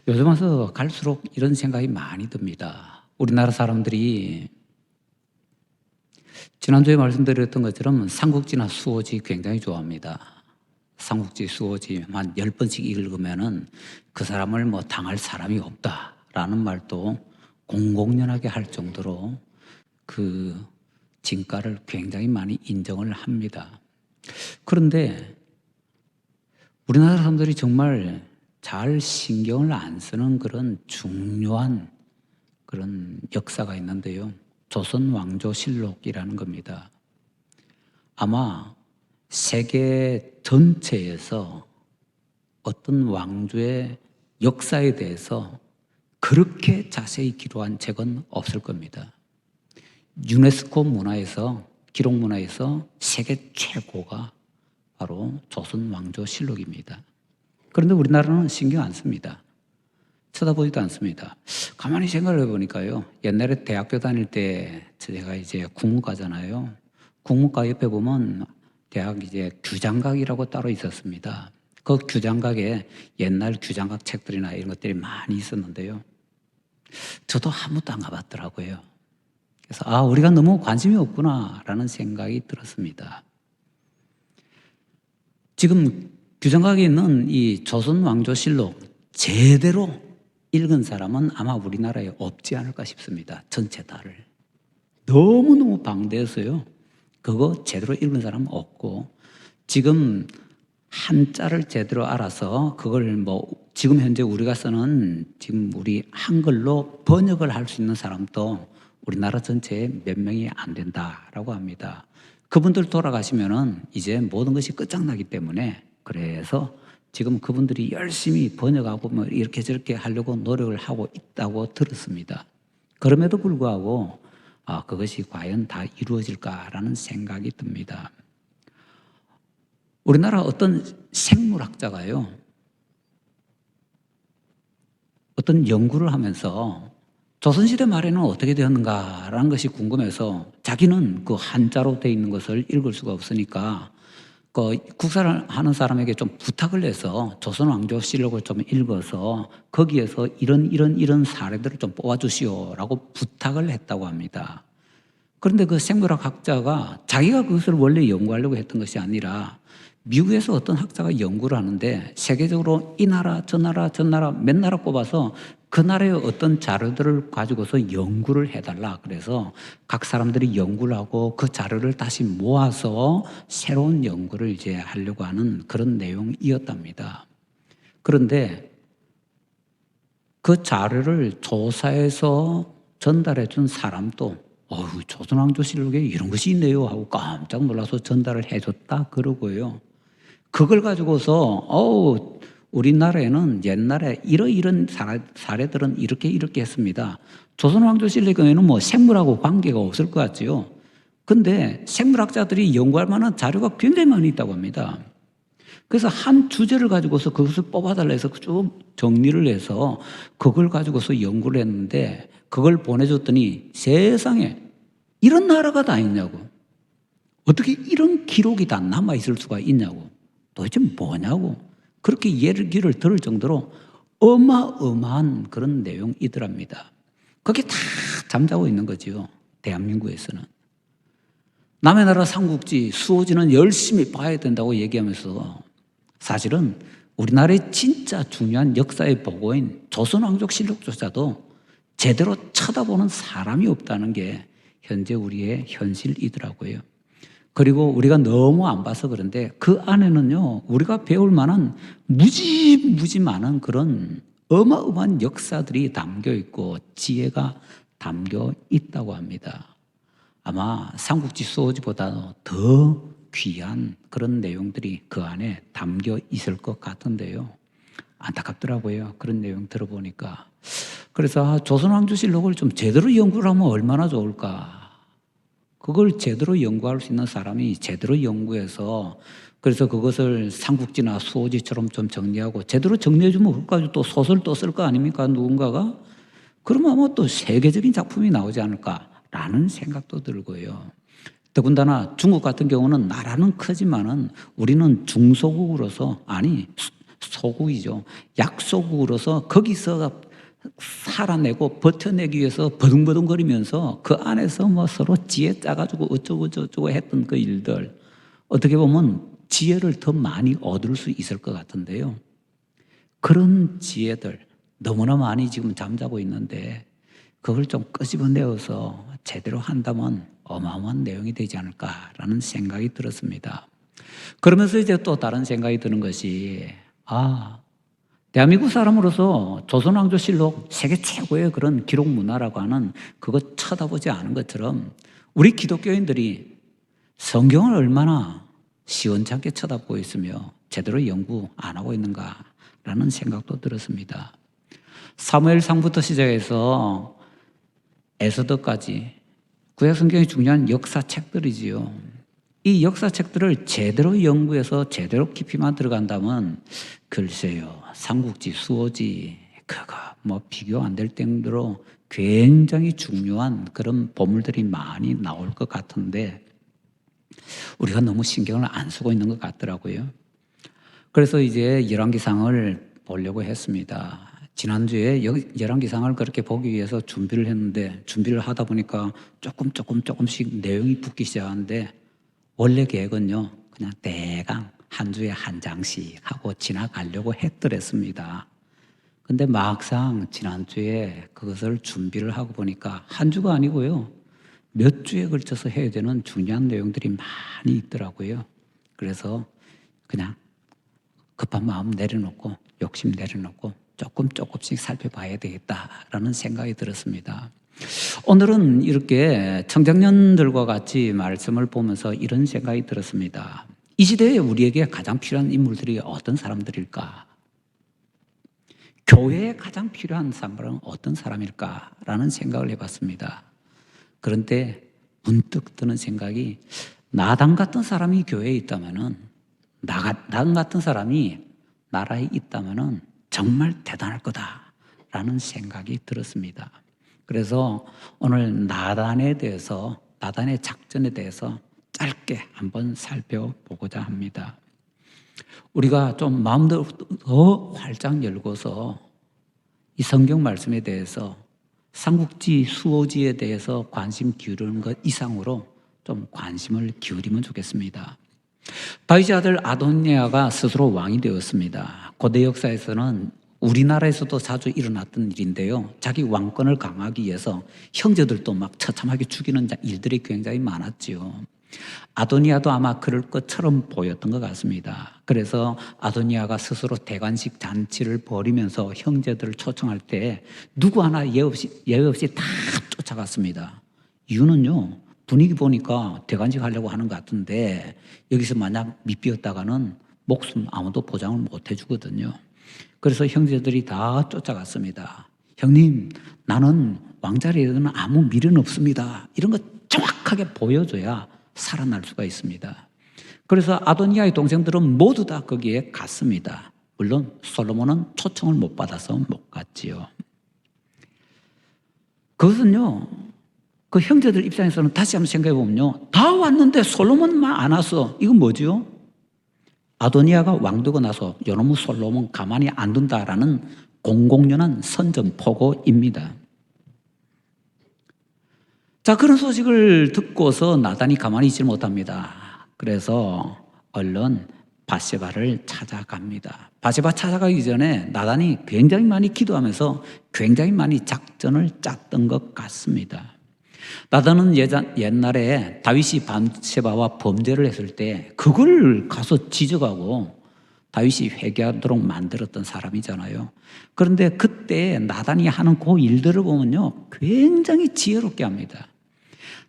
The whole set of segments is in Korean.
요즘 와서 갈수록 이런 생각이 많이 듭니다. 우리나라 사람들이 지난주에 말씀드렸던 것처럼 삼국지나 수호지 굉장히 좋아합니다. 삼국지, 수호지 한 10번씩 읽으면은 그 사람을 뭐 당할 사람이 없다라는 말도 공공연하게 할 정도로 그 진가를 굉장히 많이 인정을 합니다. 그런데 우리나라 사람들이 정말 잘 신경을 안 쓰는 그런 중요한 그런 역사가 있는데요. 조선왕조실록이라는 겁니다. 아마 세계 전체에서 어떤 왕조의 역사에 대해서 그렇게 자세히 기록한 책은 없을 겁니다. 유네스코 문화에서, 기록 문화에서 세계 최고가 바로 조선왕조실록입니다. 그런데 우리나라는 신경 안 씁니다. 쳐다보지도 않습니다. 가만히 생각을 해보니까요. 옛날에 대학교 다닐 때 제가 이제 국문과잖아요. 국문과 옆에 보면 대학 이제 규장각이라고 따로 있었습니다. 그 규장각에 옛날 규장각 책들이나 이런 것들이 많이 있었는데요. 저도 한 번도 안 가봤더라고요. 그래서 우리가 너무 관심이 없구나라는 생각이 들었습니다. 지금 규장각에 있는 이 조선왕조실록 제대로 읽은 사람은 아마 우리나라에 없지 않을까 싶습니다. 전체 다를. 너무너무 방대해서요. 그거 제대로 읽은 사람은 없고, 지금 한자를 제대로 알아서 그걸 지금 현재 우리가 쓰는 지금 우리 한글로 번역을 할 수 있는 사람도 우리나라 전체에 몇 명이 안 된다라고 합니다. 그분들 돌아가시면은 이제 모든 것이 끝장나기 때문에, 그래서 지금 그분들이 열심히 번역하고 뭐 이렇게 저렇게 하려고 노력을 하고 있다고 들었습니다. 그럼에도 불구하고 그것이 과연 다 이루어질까라는 생각이 듭니다. 우리나라 어떤 생물학자가요, 어떤 연구를 하면서 조선시대 말에는 어떻게 되었는가라는 것이 궁금해서 자기는 그 한자로 되어 있는 것을 읽을 수가 없으니까 그 국사를 하는 사람에게 좀 부탁을 해서 조선왕조실록을 좀 읽어서 거기에서 이런 사례들을 좀 뽑아주시오라고 부탁을 했다고 합니다. 그런데 그 생물학자가 자기가 그것을 원래 연구하려고 했던 것이 아니라 미국에서 어떤 학자가 연구를 하는데 세계적으로 이 나라 저 나라 몇 나라 꼽아서 그 나라의 어떤 자료들을 가지고서 연구를 해달라. 그래서 각 사람들이 연구를 하고 그 자료를 다시 모아서 새로운 연구를 이제 하려고 하는 그런 내용이었답니다. 그런데 그 자료를 조사해서 전달해 준 사람도 조선왕조실록에 이런 것이 있네요 하고 깜짝 놀라서 전달을 해줬다 그러고요. 그걸 가지고서 우리나라에는 옛날에 이런 사례들은 이렇게 했습니다. 조선왕조실록에는 뭐 생물하고 관계가 없을 것 같지요. 근데 생물학자들이 연구할 만한 자료가 굉장히 많이 있다고 합니다. 그래서 한 주제를 가지고서 그것을 뽑아달라 해서 쭉 정리를 해서 그걸 가지고서 연구를 했는데 그걸 보내줬더니 세상에 이런 나라가 다 있냐고. 어떻게 이런 기록이 다 남아있을 수가 있냐고. 도대체 뭐냐고. 그렇게 얘기를 들을 정도로 어마어마한 그런 내용이더랍니다. 그게 다 잠자고 있는 거죠. 대한민국에서는. 남의 나라 삼국지, 수호지는 열심히 봐야 된다고 얘기하면서 사실은 우리나라의 진짜 중요한 역사의 보고인 조선왕조실록조차도 제대로 쳐다보는 사람이 없다는 게 현재 우리의 현실이더라고요. 그리고 우리가 너무 안 봐서 그런데 그 안에는요, 우리가 배울 만한 무지 많은 그런 어마어마한 역사들이 담겨 있고 지혜가 담겨 있다고 합니다. 아마 삼국지 수호지보다 더 귀한 그런 내용들이 그 안에 담겨 있을 것 같은데요. 안타깝더라고요. 그런 내용 들어보니까. 그래서 조선왕조실록을 좀 제대로 연구를 하면 얼마나 좋을까. 그걸 제대로 연구할 수 있는 사람이 제대로 연구해서 그래서 그것을 삼국지나 수호지처럼 좀 정리하고 제대로 정리해주면 그것까지 또 소설 또 쓸 거 아닙니까? 누군가가? 그러면 아마 또 세계적인 작품이 나오지 않을까라는 생각도 들고요. 더군다나 중국 같은 경우는 나라는 크지만은 우리는 중소국으로서 소국이죠. 약소국으로서 거기서 살아내고 버텨내기 위해서 버둥버둥거리면서 그 안에서 뭐 서로 지혜 짜가지고 어쩌고 저쩌고 했던 그 일들, 어떻게 보면 지혜를 더 많이 얻을 수 있을 것 같은데요. 그런 지혜들 너무나 많이 지금 잠자고 있는데 그걸 좀 끄집어내어서 제대로 한다면 어마어마한 내용이 되지 않을까라는 생각이 들었습니다. 그러면서 이제 또 다른 생각이 드는 것이, 대한민국 사람으로서 조선왕조실록 세계 최고의 그런 기록 문화라고 하는 그거 쳐다보지 않은 것처럼 우리 기독교인들이 성경을 얼마나 시원찮게 쳐다보고 있으며 제대로 연구 안 하고 있는가라는 생각도 들었습니다. 사무엘상부터 시작해서 에스더까지 구약성경이 중요한 역사책들이지요. 이 역사책들을 제대로 연구해서 제대로 깊이만 들어간다면 글쎄요, 삼국지, 수호지 그거 뭐 비교 안 될 정도로 굉장히 중요한 그런 보물들이 많이 나올 것 같은데 우리가 너무 신경을 안 쓰고 있는 것 같더라고요. 그래서 이제 열왕기상을 보려고 했습니다. 지난주에 열왕기상을 그렇게 보기 위해서 준비를 했는데 준비를 하다 보니까 조금씩 내용이 붙기 시작하는데 원래 계획은요, 그냥 대강 한 주에 한 장씩 하고 지나가려고 했더랬습니다. 근데 막상 지난주에 그것을 준비를 하고 보니까 한 주가 아니고요, 몇 주에 걸쳐서 해야 되는 중요한 내용들이 많이 있더라고요. 그래서 그냥 급한 마음 내려놓고 욕심 내려놓고 조금씩 살펴봐야 되겠다라는 생각이 들었습니다. 오늘은 이렇게 청장년들과 같이 말씀을 보면서 이런 생각이 들었습니다. 이 시대에 우리에게 가장 필요한 인물들이 어떤 사람들일까? 교회에 가장 필요한 사람은 어떤 사람일까라는 생각을 해봤습니다. 그런데 문득 드는 생각이, 나단 같은 사람이 교회에 있다면은, 나단 같은 사람이 나라에 있다면은 정말 대단할 거다라는 생각이 들었습니다. 그래서 오늘 나단에 대해서, 나단의 작전에 대해서 짧게 한번 살펴보고자 합니다. 우리가 좀 마음도 더 활짝 열고서 이 성경 말씀에 대해서 삼국지, 수호지에 대해서 관심 기울이는 것 이상으로 좀 관심을 기울이면 좋겠습니다. 다윗의 아들 아도니아가 스스로 왕이 되었습니다. 고대 역사에서는 우리나라에서도 자주 일어났던 일인데요, 자기 왕권을 강화하기 위해서 형제들도 막 처참하게 죽이는 일들이 굉장히 많았지요. 아도니아도 아마 그럴 것처럼 보였던 것 같습니다. 그래서 아도니아가 스스로 대관식 잔치를 벌이면서 형제들을 초청할 때 누구 하나 예외 없이 다 쫓아갔습니다. 이유는요, 분위기 보니까 대관식 하려고 하는 것 같은데 여기서 만약 미비었다가는 목숨 아무도 보장을 못 해주거든요. 그래서 형제들이 다 쫓아갔습니다. 형님, 나는 왕자리에는 아무 미련 없습니다. 이런 거 정확하게 보여줘야 살아날 수가 있습니다. 그래서 아도니아의 동생들은 모두 다 거기에 갔습니다. 물론 솔로몬은 초청을 못 받아서 못 갔지요. 그것은요, 그 형제들 입장에서는 다시 한번 생각해 보면요, 다 왔는데 솔로몬만 안 왔어. 이건 뭐죠? 아도니아가 왕되고 나서 요놈의 솔로몬 가만히 안 둔다라는 공공연한 선전포고입니다. 자, 그런 소식을 듣고서 나단이 가만히 있지 못합니다. 그래서 얼른 밧세바를 찾아갑니다. 밧세바 찾아가기 전에 나단이 굉장히 많이 기도하면서 굉장히 많이 작전을 짰던 것 같습니다. 나단은 옛날에 다윗이 밧세바와 범죄를 했을 때 그걸 가서 지적하고 다윗이 회개하도록 만들었던 사람이잖아요. 그런데 그때 나단이 하는 그 일들을 보면요, 굉장히 지혜롭게 합니다.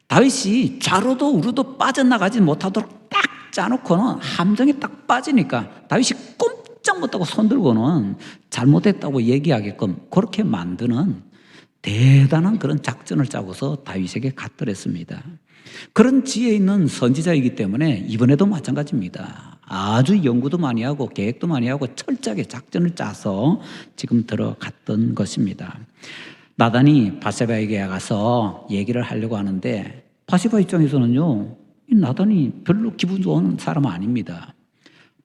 다윗이 좌로도 우로도 빠져나가지 못하도록 딱 짜놓고는 함정에 딱 빠지니까 다윗이 꼼짝 못하고 손들고는 잘못했다고 얘기하게끔 그렇게 만드는 대단한 그런 작전을 짜고서 다윗에게 갖더랬습니다. 그런 지혜 있는 선지자이기 때문에 이번에도 마찬가지입니다. 아주 연구도 많이 하고 계획도 많이 하고 철저하게 작전을 짜서 지금 들어갔던 것입니다. 나단이 밧세바에게 가서 얘기를 하려고 하는데 밧세바 입장에서는요, 이 나단이 별로 기분 좋은 사람은 아닙니다.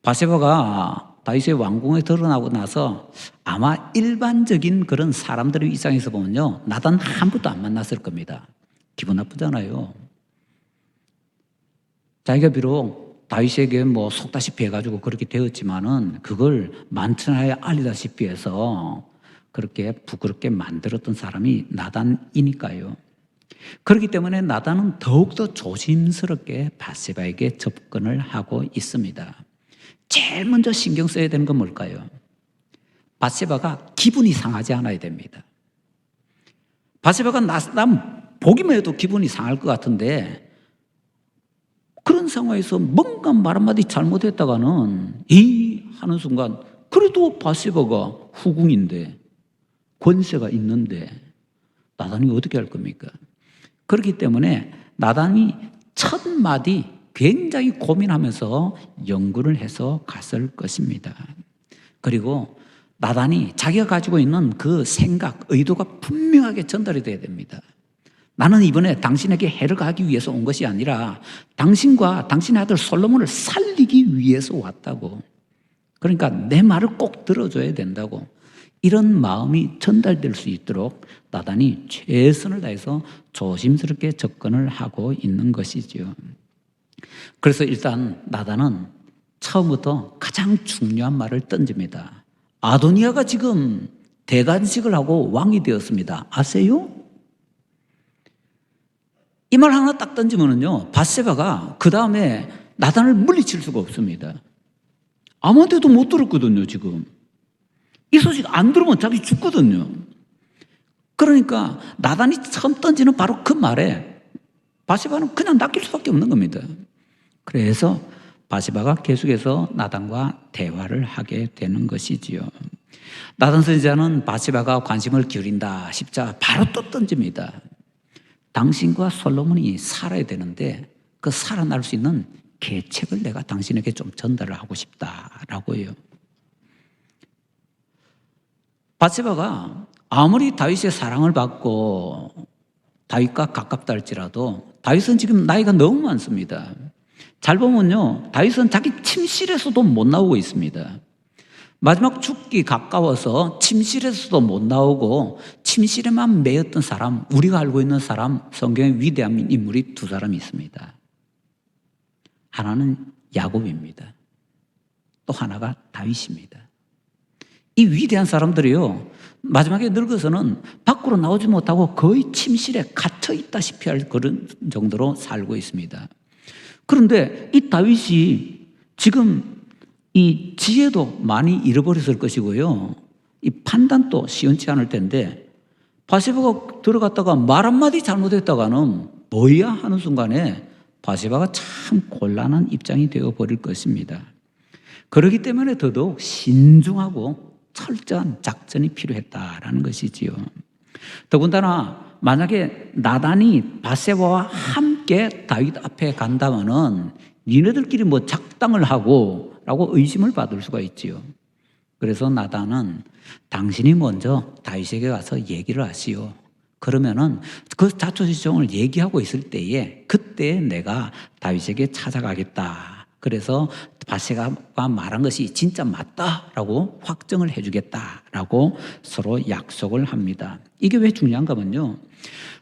밧세바가 다윗의 왕궁에 드러나고 나서 아마 일반적인 그런 사람들의 입장에서 보면요, 나단 한 번도 안 만났을 겁니다. 기분 나쁘잖아요. 자기가 비록 다윗에게 뭐 속다시피 해가지고 그렇게 되었지만은 그걸 만천하에 알리다시피 해서 그렇게 부끄럽게 만들었던 사람이 나단이니까요. 그렇기 때문에 나단은 더욱더 조심스럽게 밧세바에게 접근을 하고 있습니다. 제일 먼저 신경 써야 되는 건 뭘까요? 밧세바가 기분이 상하지 않아야 됩니다. 밧세바가 난 보기만 해도 기분이 상할 것 같은데 그런 상황에서 뭔가 말 한마디 잘못했다가는 하는 순간 그래도 밧세바가 후궁인데 권세가 있는데 나단이 어떻게 할 겁니까? 그렇기 때문에 나단이 첫 마디 굉장히 고민하면서 연구를 해서 갔을 것입니다. 그리고 나단이 자기가 가지고 있는 그 생각, 의도가 분명하게 전달이 돼야 됩니다. 나는 이번에 당신에게 해를 가기 위해서 온 것이 아니라 당신과 당신의 아들 솔로몬을 살리기 위해서 왔다고. 그러니까 내 말을 꼭 들어줘야 된다고. 이런 마음이 전달될 수 있도록 나단이 최선을 다해서 조심스럽게 접근을 하고 있는 것이죠. 그래서 일단 나단은 처음부터 가장 중요한 말을 던집니다. 아도니아가 지금 대관식을 하고 왕이 되었습니다. 아세요? 이 말 하나 딱 던지면은요, 밧세바가 그 다음에 나단을 물리칠 수가 없습니다. 아무한테도 못 들었거든요, 지금. 이 소식 안 들으면 자기 죽거든요. 그러니까 나단이 처음 던지는 바로 그 말에 밧세바는 그냥 낚일 수밖에 없는 겁니다. 그래서 밧세바가 계속해서 나단과 대화를 하게 되는 것이지요. 나단 선지자는 밧세바가 관심을 기울인다 싶자 바로 또 던집니다. 당신과 솔로몬이 살아야 되는데 그 살아날 수 있는 계책을 내가 당신에게 좀 전달을 하고 싶다라고요. 밧세바가 아무리 다윗의 사랑을 받고 다윗과 가깝다 할지라도 다윗은 지금 나이가 너무 많습니다. 잘 보면요, 다윗은 자기 침실에서도 못 나오고 있습니다. 마지막 죽기 가까워서 침실에서도 못 나오고 침실에만 매였던 사람, 우리가 알고 있는 사람, 성경의 위대한 인물이 두 사람이 있습니다. 하나는 야곱입니다. 또 하나가 다윗입니다. 이 위대한 사람들이요, 마지막에 늙어서는 밖으로 나오지 못하고 거의 침실에 갇혀 있다시피 할 그런 정도로 살고 있습니다. 그런데 이 다윗이 지금 이 지혜도 많이 잃어버렸을 것이고요, 이 판단도 시원치 않을 텐데 밧세바가 들어갔다가 말 한마디 잘못했다가는 뭐야 하는 순간에 밧세바가 참 곤란한 입장이 되어버릴 것입니다. 그렇기 때문에 더더욱 신중하고 철저한 작전이 필요했다라는 것이지요. 더군다나 만약에 나단이 밧세바와 함께 다윗 앞에 간다면은 니네들끼리 뭐 작당을 하고 라고 의심을 받을 수가 있지요. 그래서 나단은 당신이 먼저 다윗에게 가서 얘기를 하시오. 그러면은 그 자초지종을 얘기하고 있을 때에 그때 내가 다윗에게 찾아가겠다. 그래서 밧세바가 말한 것이 진짜 맞다라고 확정을 해주겠다라고 서로 약속을 합니다. 이게 왜 중요한가 하면요,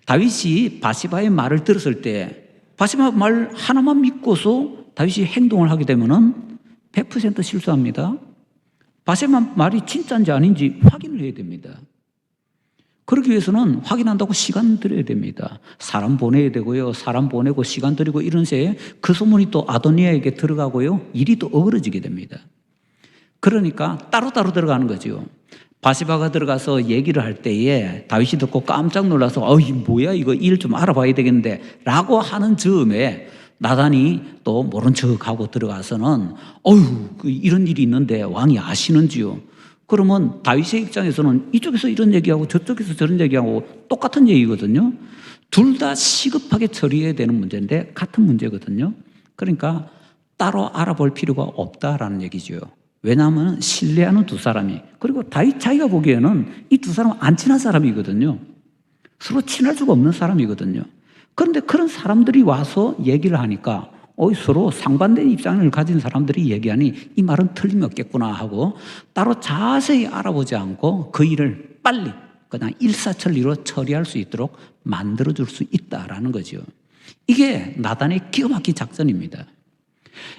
다윗이 밧세바의 말을 들었을 때 밧세바 말 하나만 믿고서 다윗이 행동을 하게 되면은 100% 실수합니다. 밧세바 말이 진짜인지 아닌지 확인을 해야 됩니다. 그러기 위해서는 확인한다고 시간 들여야 됩니다. 사람 보내야 되고요, 사람 보내고 시간 들이고 이런 새에 그 소문이 또 아도니아에게 들어가고요, 일이 또 어그러지게 됩니다. 그러니까 따로따로 들어가는 거죠. 밧세바가 들어가서 얘기를 할 때에 다윗이 듣고 깜짝 놀라서 뭐야 이거 일 좀 알아봐야 되겠는데 라고 하는 즈음에 나단이 또 모른 척하고 들어가서는 이런 일이 있는데 왕이 아시는지요? 그러면 다윗의 입장에서는 이쪽에서 이런 얘기하고 저쪽에서 저런 얘기하고 똑같은 얘기거든요. 둘 다 시급하게 처리해야 되는 문제인데 같은 문제거든요. 그러니까 따로 알아볼 필요가 없다라는 얘기죠. 왜냐하면 신뢰하는 두 사람이, 그리고 다윗 자기가 보기에는 이 두 사람은 안 친한 사람이거든요. 서로 친할 수가 없는 사람이거든요. 그런데 그런 사람들이 와서 얘기를 하니까 서로 상반된 입장을 가진 사람들이 얘기하니 이 말은 틀림없겠구나 하고 따로 자세히 알아보지 않고 그 일을 빨리 그냥 일사천리로 처리할 수 있도록 만들어줄 수 있다라는 거죠. 이게 나단의 기가 막힌 작전입니다.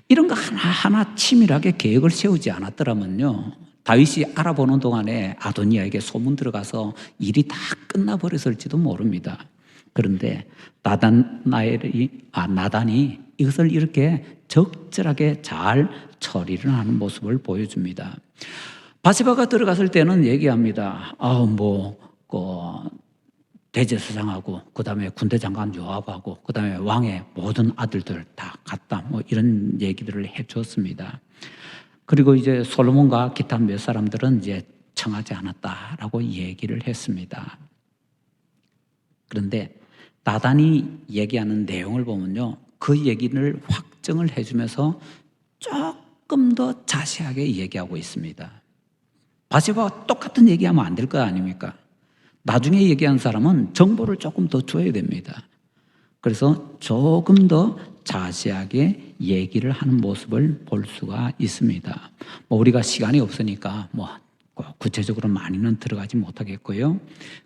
이런 거 하나하나 치밀하게 계획을 세우지 않았더라면요, 다윗이 알아보는 동안에 아도니아에게 소문 들어가서 일이 다 끝나버렸을지도 모릅니다. 그런데 나단이 이것을 이렇게 적절하게 잘 처리를 하는 모습을 보여줍니다. 바세바가 들어갔을 때는 얘기합니다. 대제사장하고 그다음에 군대 장관 요압하고 그다음에 왕의 모든 아들들 다 갔다, 이런 얘기들을 해주었습니다. 그리고 이제 솔로몬과 기타 몇 사람들은 이제 청하지 않았다라고 얘기를 했습니다. 그런데 나단이 얘기하는 내용을 보면요, 그 얘기를 확정을 해주면서 조금 더 자세하게 얘기하고 있습니다. 바세바와 똑같은 얘기하면 안 될 거 아닙니까? 나중에 얘기한 사람은 정보를 조금 더 줘야 됩니다. 그래서 조금 더 자세하게 얘기를 하는 모습을 볼 수가 있습니다. 우리가 시간이 없으니까 구체적으로 많이는 들어가지 못하겠고요.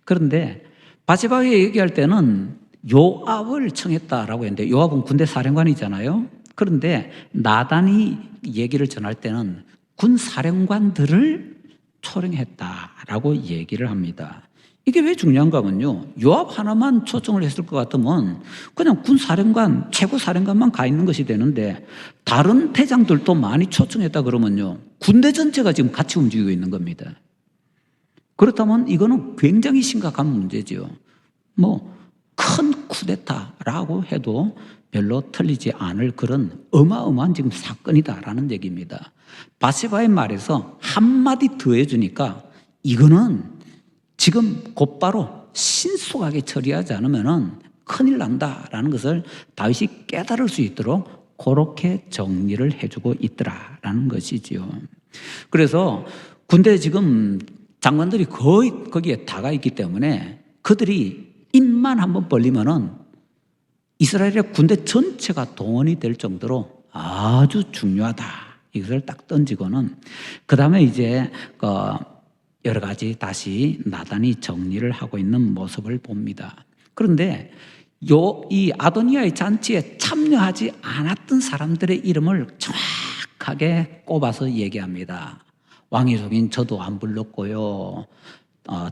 그런데 바세바가 얘기할 때는 요압을 청했다라고 했는데, 요압은 군대 사령관이잖아요. 그런데 나단이 얘기를 전할 때는 군 사령관들을 초청했다라고 얘기를 합니다. 이게 왜 중요한가 하면요, 요압 하나만 초청을 했을 것 같으면 그냥 군 사령관, 최고 사령관만 가 있는 것이 되는데, 다른 대장들도 많이 초청했다 그러면요, 군대 전체가 지금 같이 움직이고 있는 겁니다. 그렇다면 이거는 굉장히 심각한 문제죠. 큰 쿠데타라고 해도 별로 틀리지 않을 그런 어마어마한 지금 사건이다라는 얘기입니다. 바세바의 말에서 한마디 더해주니까 이거는 지금 곧바로 신속하게 처리하지 않으면 큰일 난다라는 것을 다윗이 깨달을 수 있도록 그렇게 정리를 해주고 있더라라는 것이지요. 그래서 군대 지금 장관들이 거의 거기에 다가 있기 때문에 그들이 입만 한번 벌리면은 이스라엘의 군대 전체가 동원이 될 정도로 아주 중요하다, 이것을 딱 던지고는 그 다음에 이제 여러 가지 다시 나단이 정리를 하고 있는 모습을 봅니다. 그런데 이 아도니아의 잔치에 참여하지 않았던 사람들의 이름을 정확하게 꼽아서 얘기합니다. 왕의 종인 저도 안 불렀고요,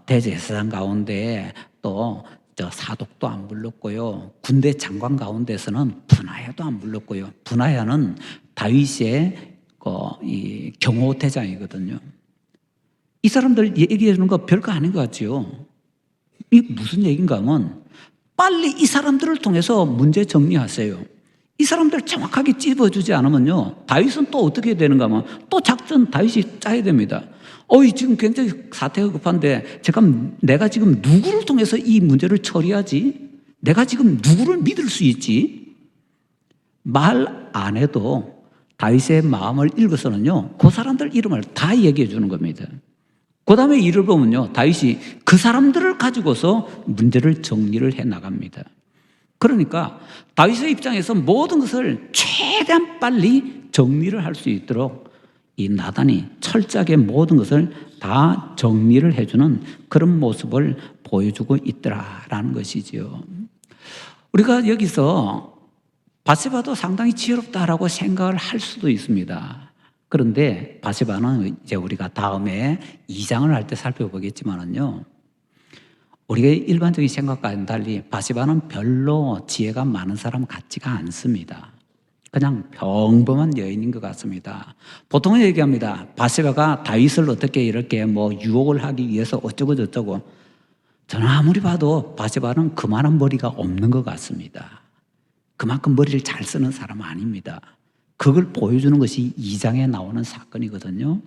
대제사장 가운데 또 사독도 안 불렀고요, 군대 장관 가운데서는 분하야도 안 불렀고요. 분하야는 다윗의 이 경호대장이거든요. 이 사람들 얘기해 주는 거 별거 아닌 것 같지요. 이게 무슨 얘기인가 하면 빨리 이 사람들을 통해서 문제 정리하세요. 이 사람들 정확하게 찝어주지 않으면요, 다윗은 또 어떻게 되는가 하면 또 작전 다윗이 짜야 됩니다. 지금 굉장히 사태가 급한데 내가 지금 누구를 통해서 이 문제를 처리하지? 내가 지금 누구를 믿을 수 있지? 말 안 해도 다윗의 마음을 읽어서는요, 그 사람들 이름을 다 얘기해 주는 겁니다. 그 다음에 일을 보면요, 다윗이 그 사람들을 가지고서 문제를 정리를 해 나갑니다. 그러니까 다윗의 입장에서 모든 것을 최대한 빨리 정리를 할 수 있도록 이 나단이 철저하게 모든 것을 다 정리를 해주는 그런 모습을 보여주고 있더라라는 것이지요. 우리가 여기서 바세바도 상당히 지혜롭다라고 생각을 할 수도 있습니다. 그런데 바세바는 이제 우리가 다음에 2장을 할 때 살펴보겠지만은요, 우리가 일반적인 생각과는 달리 바세바는 별로 지혜가 많은 사람 같지가 않습니다. 그냥 평범한 여인인 것 같습니다. 보통은 얘기합니다. 바세바가 다윗을 어떻게 이렇게 유혹을 하기 위해서 어쩌고 저쩌고. 저는 아무리 봐도 바세바는 그만한 머리가 없는 것 같습니다. 그만큼 머리를 잘 쓰는 사람은 아닙니다. 그걸 보여주는 것이 2장에 나오는 사건이거든요.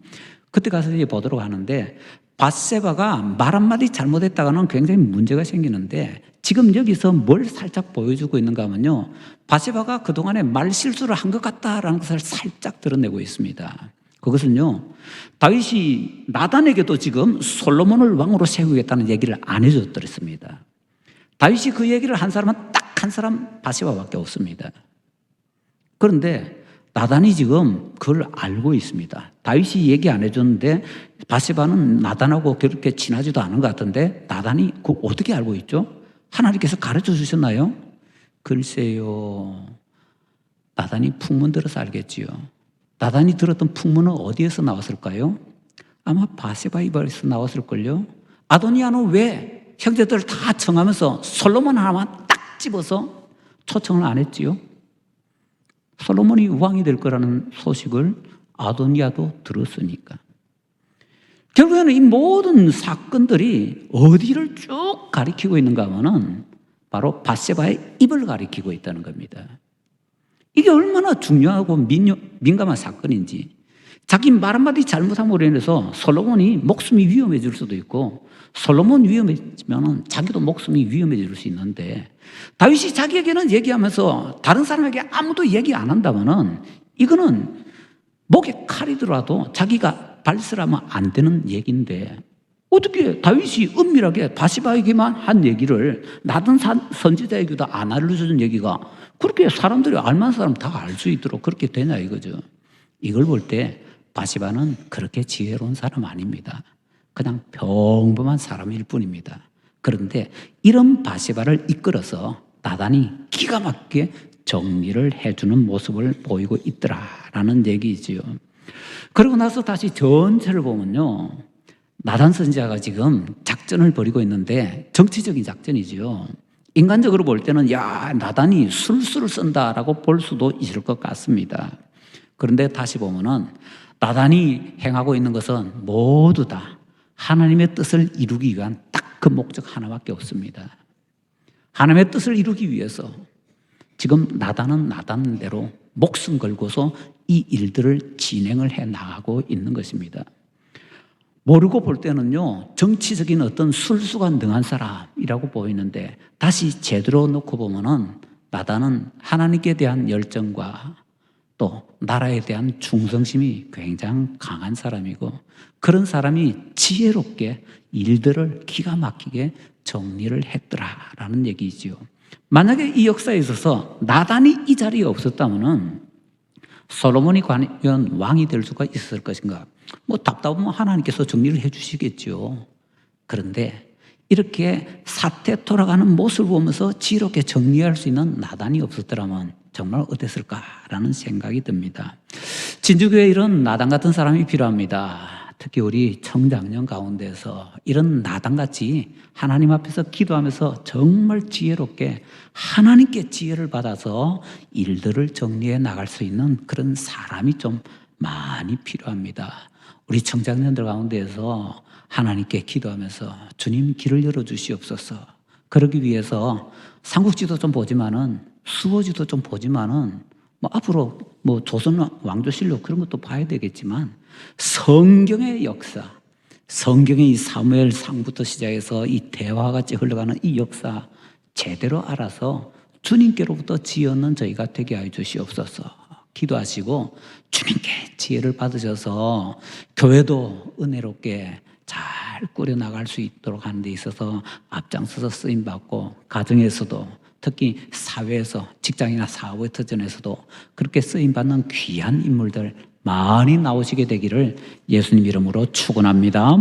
그때 가서 이제 보도록 하는데, 바세바가 말 한마디 잘못했다가는 굉장히 문제가 생기는데, 지금 여기서 뭘 살짝 보여주고 있는가 하면요, 바세바가 그동안에 말 실수를 한 것 같다라는 것을 살짝 드러내고 있습니다. 그것은요, 다윗이 나단에게도 지금 솔로몬을 왕으로 세우겠다는 얘기를 안 해줬더랬습니다. 다윗이 그 얘기를 한 사람은 딱 한 사람, 바세바밖에 없습니다. 그런데 나단이 지금 그걸 알고 있습니다. 다윗이 얘기 안 해줬는데 바세바는 나단하고 그렇게 친하지도 않은 것 같은데 나단이 그걸 어떻게 알고 있죠? 하나님께서 가르쳐 주셨나요? 글쎄요. 나단이 풍문 들어서 알겠지요. 나단이 들었던 풍문은 어디에서 나왔을까요? 아마 바세바 입에서 나왔을걸요. 아도니아는 왜 형제들 다 청하면서 솔로몬 하나만 딱 집어서 초청을 안 했지요? 솔로몬이 왕이 될 거라는 소식을 아도니아도 들었으니까. 결국에는 이 모든 사건들이 어디를 쭉 가리키고 있는가 하면은 바로 바세바의 입을 가리키고 있다는 겁니다. 이게 얼마나 중요하고 민감한 사건인지. 자기 말 한마디 잘못함으로 인해서 솔로몬이 목숨이 위험해질 수도 있고 솔로몬 위험해지면 자기도 목숨이 위험해질 수 있는데 다윗이 자기에게는 얘기하면서 다른 사람에게 아무도 얘기 안 한다면은 이거는 목에 칼이 들어와도 자기가 발설하면 안 되는 얘기인데 어떻게 다윗이 은밀하게 바세바에게만 한 얘기를 나단 선지자에게도 안 알려주는 얘기가 그렇게 사람들이 알만한 사람 다 알 수 있도록 그렇게 되냐 이거죠. 이걸 볼 때 바세바는 그렇게 지혜로운 사람 아닙니다. 그냥 평범한 사람일 뿐입니다. 그런데 이런 바세바를 이끌어서 나단이 기가 막히게 정리를 해주는 모습을 보이고 있더라라는 얘기지요. 그러고 나서 다시 전체를 보면요. 나단 선지자가 지금 작전을 벌이고 있는데 정치적인 작전이지요. 인간적으로 볼 때는 야 나단이 술수를 쓴다라고 볼 수도 있을 것 같습니다. 그런데 다시 보면은 나단이 행하고 있는 것은 모두 다 하나님의 뜻을 이루기 위한 딱 그 목적 하나밖에 없습니다. 하나님의 뜻을 이루기 위해서 지금 나단은 나단대로 목숨 걸고서 이 일들을 진행을 해 나가고 있는 것입니다. 모르고 볼 때는요, 정치적인 어떤 술수가 능한 사람이라고 보이는데 다시 제대로 놓고 보면은 나단은 하나님께 대한 열정과 또 나라에 대한 충성심이 굉장히 강한 사람이고 그런 사람이 지혜롭게 일들을 기가 막히게 정리를 했더라라는 얘기지요. 만약에 이 역사에 있어서 나단이 이 자리에 없었다면은 솔로몬이 과연 왕이 될 수가 있었을 것인가? 뭐 답답하면 하나님께서 정리를 해주시겠죠. 그런데 이렇게 사태 돌아가는 모습을 보면서 지혜롭게 정리할 수 있는 나단이 없었더라면 정말 어땠을까라는 생각이 듭니다. 진주교회에 이런 나단 같은 사람이 필요합니다. 특히 우리 청장년 가운데서 이런 나단같이 하나님 앞에서 기도하면서 정말 지혜롭게 하나님께 지혜를 받아서 일들을 정리해 나갈 수 있는 그런 사람이 좀 많이 필요합니다. 우리 청장년들 가운데에서 하나님께 기도하면서 주님 길을 열어주시옵소서. 그러기 위해서 삼국지도 좀 보지만은 수호지도 좀 보지만은 뭐 앞으로 뭐 조선 왕조실록 그런 것도 봐야 되겠지만 성경의 역사, 성경의 이 사무엘 상부터 시작해서 이 대화같이 흘러가는 이 역사 제대로 알아서 주님께로부터 지혜 얻는 저희가 되게 하여 주시옵소서. 기도하시고 주님께 지혜를 받으셔서 교회도 은혜롭게 잘 꾸려나갈 수 있도록 하는 데 있어서 앞장서서 쓰임받고 가정에서도 특히 사회에서 직장이나 사회 터전에서도 그렇게 쓰임받는 귀한 인물들 많이 나오시게 되기를 예수님 이름으로 축원합니다.